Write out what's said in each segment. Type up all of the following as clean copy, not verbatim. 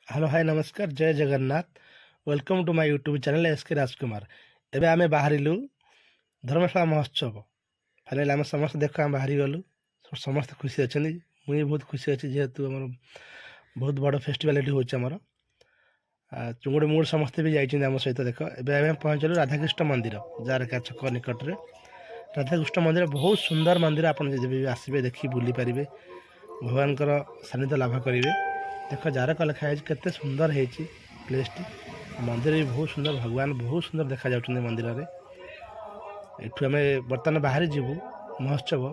Hello hi नमस्कार जय Jagannath welcome to my YouTube channel SK Rajkumar. एबे आमे बाहरिलु धर्मशाला महोत्सव फाइनाली आम समस्त देख आम बाहरी गलु समस्त खुशी अच्छा मुझे बहुत खुशी अच्छी जेहेतु आम बहुत बड़ फेस्टिवल ये होमर चुंगुड़ी मुड़ समस्ते भी जाइए आम सहित देख एवं पहुँचलु राधाकृष्ण मंदिर जार छक निकट में राधाकृष्ण मंदिर बहुत सुंदर मंदिर आप आसबे देखी बुली पारे भगवान सानिध्य लाभ करेंगे। देख जार लिखाई केते सुंदर है प्लेस टी मंदिर भी बहुत सुंदर भगवान बहुत सुंदर देखा जाउछन मंदिर रे। एठू आम बर्तमान बाहर जीवु महोत्सव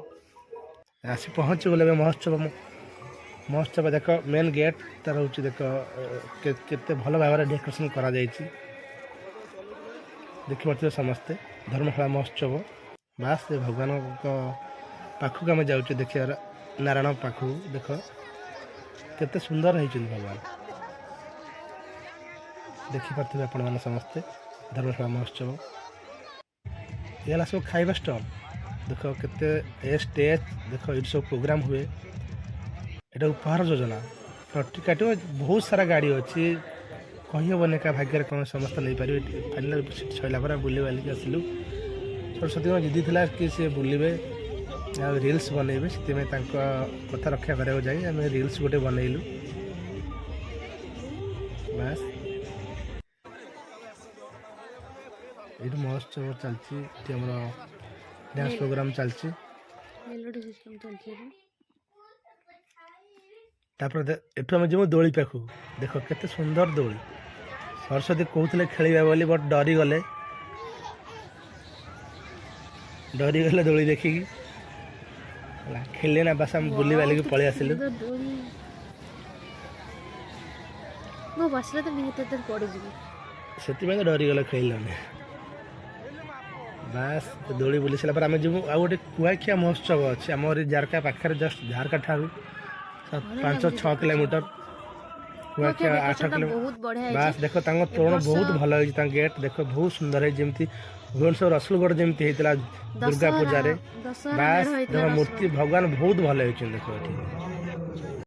आसी पहुँची गले महोत्सव महोत्सव देख मेन गेट तार हूँ देख केते भल भाव डेकोरेशन करा देखी पारे समस्ते धर्मशाला महोत्सव बास भगवान पाखक आम जाऊँ देखिए नारायण पाखु देख केते सुंदर है भगवान देखिपे आपण मैंने समस्ते धर्मशाला महोत्सव ये सब खाଇବା स्टॉल देख केते स्टेज देख ये सब प्रोग्राम हुए यहाँ उपहार योजना टटी काट बहुत सारा गाड़ी अच्छी कही हेन क्या भाग्य कौन समस्त नहीं पारे फाइनाल सैला पर बुले बालिक आसलु सरस्वती जिदी थी कि सी बुलवे रिल्स बनइबे से कथा रक्षा करा जाए आम रिल्स गोटे बनइलु बास ये महोत्सव चलती डांस प्रोग्राम चलती एठू आम जो दोली पाखु देख केते सुंदर दोली सरस्वती कहते खेल बोली बट डरीगले दोली देखिकी खेले ना बस हम बुली वाले पलि आसिलु से डरीगले खेलने बास दोली बुली सारा आम जो आ गए कुआखिया महोत्सव अच्छे आम जारका पाखे जस्ट झारका ठारू 5-6 किलोमीटर कुआखिया 8 किलोमीटर बास देख तोरण बहुत भल है गेट देख बहुत सुंदर है जमी भुवनेश्वर रसुलगढ़ जमी होता दुर्गा पूजा बास देख मूर्ति भगवान बहुत भल देख ये